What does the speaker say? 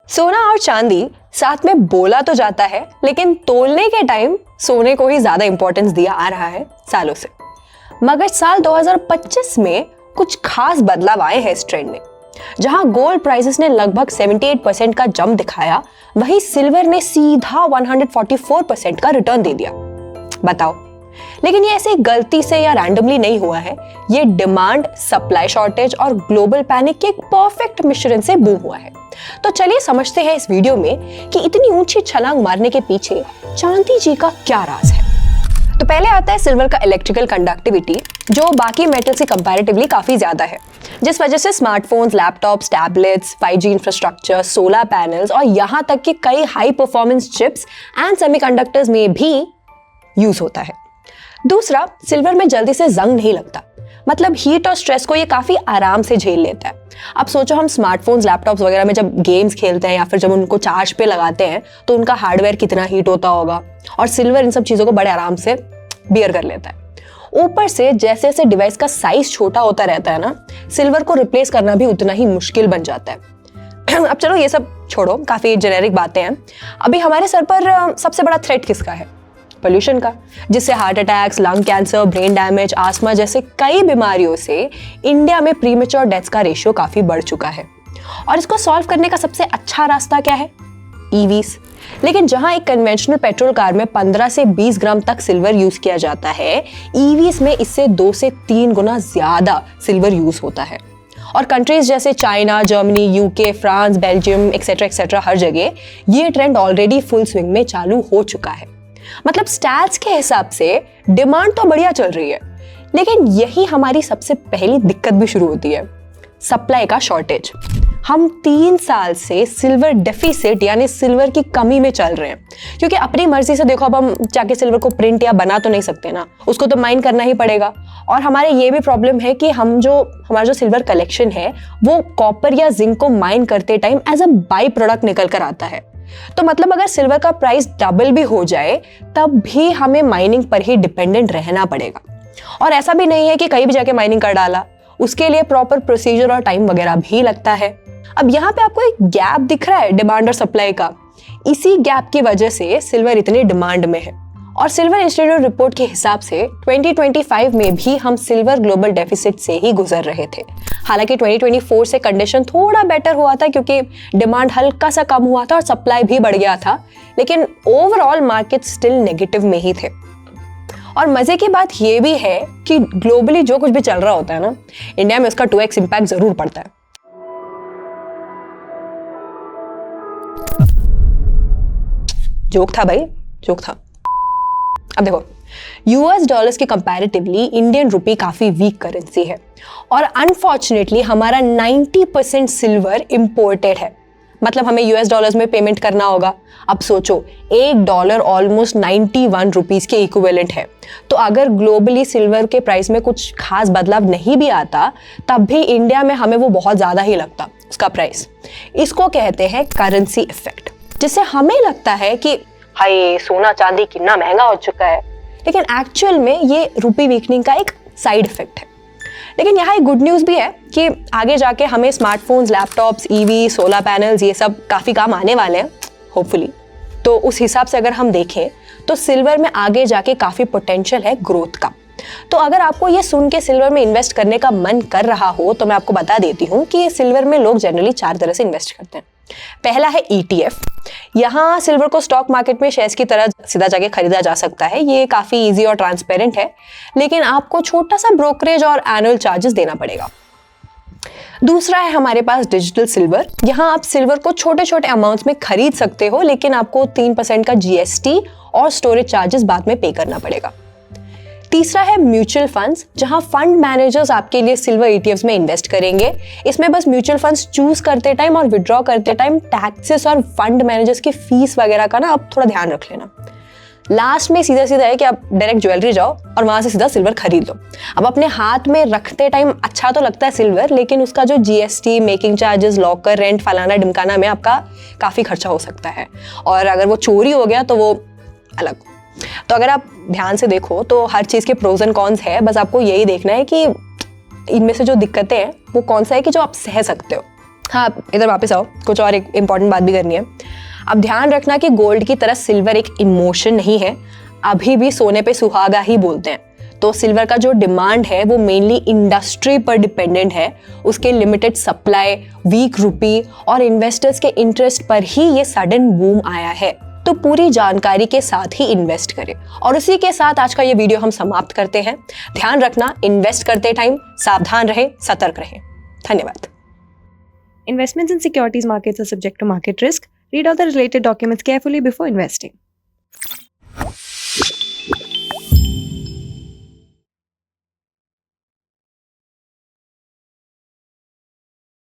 सोना और चांदी साथ में बोला तो जाता है, लेकिन तोलने के टाइम सोने को ही ज्यादा इंपॉर्टेंस दिया आ रहा है सालों से। मगर साल 2025 में कुछ खास बदलाव आए हैं इस ट्रेंड में। जहां गोल्ड प्राइसेस ने लगभग 78% का जंप दिखाया, वहीं सिल्वर ने सीधा 144% का रिटर्न दे दिया। बताओ, लेकिन ये ऐसे गलती से या रैंडमली नहीं हुआ है। ये डिमांड, सप्लाई शॉर्टेज और ग्लोबल पैनिक के एक परफेक्ट मिश्रण से बूम हुआ है। तो चलिए समझते हैं इस वीडियो में कि इतनी ऊंची छलांग मारने के पीछे चांदी जी का क्या राज है। तो पहले आता है सिल्वर का इलेक्ट्रिकल कंडक्टिविटी, जो बाकी मेटल से कंपैरेटिवली काफी ज्यादा है, जिस वजह से smartphones, laptops, tablets, 5G infrastructure, solar panels और यहाँ तक कि कई high performance chips and semiconductors में भी यूज होता है। दूसरा, सिल्वर में जल्दी से जंग नहीं लगता, मतलब हीट और स्ट्रेस को ये काफी आराम से झेल लेता है। अब सोचो, हम स्मार्टफोन्स, लैपटॉप्स वगैरह में जब गेम्स खेलते हैं या फिर जब उनको चार्ज पे लगाते हैं तो उनका हार्डवेयर कितना हीट होता होगा, और सिल्वर इन सब चीजों को बड़े आराम से बियर कर लेता है। ऊपर से जैसे जैसे डिवाइस का साइज छोटा होता रहता है ना, सिल्वर को रिप्लेस करना भी उतना ही मुश्किल बन जाता है। अब चलो ये सब छोड़ो, काफी जेनेरिक बातें हैं। अभी हमारे सर पर सबसे बड़ा थ्रेट किसका है? पोल्यूशन का, जिससे heart attacks, lung cancer, brain damage, asthma जैसे कई बीमारियों से इंडिया में प्रीमेच्योर डेथ्स का रेशियो काफी बढ़ चुका है। और इसको सॉल्व करने का सबसे अच्छा रास्ता क्या है? ईवीज। लेकिन जहां एक कन्वेंशनल पेट्रोल कार में 15 से 20 ग्राम तक सिल्वर यूज किया जाता है, ईवीज में इससे 2 से 3 गुना ज्यादा सिल्वर यूज होता है। और कंट्रीज जैसे China, Germany, UK, France, Belgium etcetera हर जगह ये ट्रेंड ऑलरेडी फुल स्विंग में चालू हो चुका है। मतलब स्टैट्स के हिसाब से डिमांड तो बढ़िया चल रही है, लेकिन यही हमारी सबसे पहली दिक्कत भी शुरू होती है, सप्लाई का शॉर्टेज। हम 3 साल से सिल्वर डेफिसिट यानी सिल्वर की कमी में चल रहे हैं, क्योंकि अपनी मर्जी से देखो, अब हम जाके सिल्वर को प्रिंट या बना तो नहीं सकते ना, उसको तो माइन करना ही पड़ेगा। और हमारे ये भी प्रॉब्लम है कि हमारा जो सिल्वर कलेक्शन है वो कॉपर या जिंक को माइन करते time as a by product निकल कर आता है। तो मतलब अगर सिल्वर का प्राइस डबल भी हो जाए तब भी हमें माइनिंग पर ही डिपेंडेंट रहना पड़ेगा। और ऐसा भी नहीं है कि कहीं भी जाके माइनिंग कर डाला, उसके लिए प्रॉपर प्रोसीजर और टाइम वगैरह भी लगता है। अब यहाँ पे आपको एक गैप दिख रहा है डिमांड और सप्लाई का, इसी गैप की वजह से सिल्वर इतनी डिमांड में है। और सिल्वर इंस्टीट्यूट रिपोर्ट के हिसाब से 2025 में भी हम सिल्वर ग्लोबल डेफिसिट से ही गुजर रहे थे। हालांकि 2024 से कंडीशन थोड़ा बेटर हुआ था, क्योंकि डिमांड हल्का सा कम हुआ था और सप्लाई भी बढ़ गया था, लेकिन ओवरऑल मार्केट स्टिल नेगेटिव में ही थे। और मजे की बात यह भी है कि ग्लोबली जो कुछ भी चल रहा होता है ना, इंडिया में उसका 2x इंपैक्ट जरूर पड़ता है। जोक था भाई, जोक था। अब देखो, यूएस डॉलर्स के कंपैरेटिवली इंडियन रुपी काफी वीक करेंसी है, और अनफॉर्चुनेटली हमारा 90% सिल्वर इंपोर्टेड है। मतलब हमें यूएस डॉलर्स में पेमेंट करना होगा। अब सोचो, $1 ऑलमोस्ट 91 रुपीज के इक्विवेलेंट है। तो अगर ग्लोबली सिल्वर के प्राइस में कुछ खास बदलाव नहीं भी आता, तब भी इंडिया में हमें वो बहुत ज्यादा ही लगता उसका प्राइस। इसको कहते हैं करेंसी इफेक्ट, जिससे हमें लगता है कि हाय सोना चांदी कितना महंगा हो चुका है, लेकिन एक्चुअल में ये रुपी वीकनिंग का एक साइड इफेक्ट है। लेकिन यहाँ एक गुड न्यूज़ भी है कि आगे जाके हमें smartphones, laptops, EV, solar panels ये सब काफ़ी काम आने वाले हैं होपफुली। तो उस हिसाब से अगर हम देखें तो सिल्वर में आगे जाके काफ़ी पोटेंशियल है ग्रोथ का। तो अगर आपको ये सुन के सिल्वर में इन्वेस्ट करने का मन कर रहा हो, तो मैं आपको बता देती हूँ कि सिल्वर में लोग जनरली 4 तरह से इन्वेस्ट करते हैं। पहला है ETF। यहाँ सिल्वर को स्टॉक मार्केट में शेयर्स की तरह सीधा जाके खरीदा जा सकता है। ये काफी इजी और ट्रांसपेरेंट है, लेकिन आपको छोटा सा ब्रोकरेज और एनुअल चार्जेस देना पड़ेगा। दूसरा है हमारे पास डिजिटल सिल्वर। यहाँ आप सिल्वर को छोटे छोटे अमाउंट्स में खरीद सकते हो, लेकिन आपको 3% का GST और स्टोरेज चार्जेस बाद में पे करना पड़ेगा। तीसरा है म्यूचुअल फंड्स, जहां फंड मैनेजर्स आपके लिए सिल्वर ETFs में इन्वेस्ट करेंगे। इसमें बस म्यूचुअल फंड्स चूज करते टाइम और विड्रॉ करते टाइम टैक्सेस और फंड मैनेजर्स की फीस वगैरह का ना आप थोड़ा ध्यान रख लेना। लास्ट में सीधा सीधा है कि आप डायरेक्ट ज्वेलरी जाओ और वहां से सीधा सिल्वर खरीद लो। अब अपने हाथ में रखते टाइम अच्छा तो लगता है सिल्वर, लेकिन उसका जो GST, making charges, locker rent, फलाना ढिमकाना में आपका काफी खर्चा हो सकता है, और अगर वो चोरी हो गया तो वो अलग। तो अगर आप ध्यान से देखो तो हर चीज़ के प्रोज एंड कॉन्स है, बस आपको यही देखना है कि इनमें से जो दिक्कतें हैं वो कौन सा है कि जो आप सह सकते हो। हाँ, इधर वापस आओ, कुछ और एक इम्पॉर्टेंट बात भी करनी है। अब ध्यान रखना कि गोल्ड की तरह सिल्वर एक इमोशन नहीं है, अभी भी सोने पे सुहागा ही बोलते हैं। तो सिल्वर का जो डिमांड है वो मेनली इंडस्ट्री पर डिपेंडेंट है, उसके लिमिटेड सप्लाई, वीक रुपी और इन्वेस्टर्स के इंटरेस्ट पर ही ये सडन बूम आया है। तो पूरी जानकारी के साथ ही इन्वेस्ट करें। और उसी के साथ आज का ये वीडियो हम समाप्त करते हैं। ध्यान रखना, इन्वेस्ट करते टाइम सावधान रहें, सतर्क रहें। धन्यवाद। Investments in securities markets are subject to market risk. Read all the related documents carefully before investing.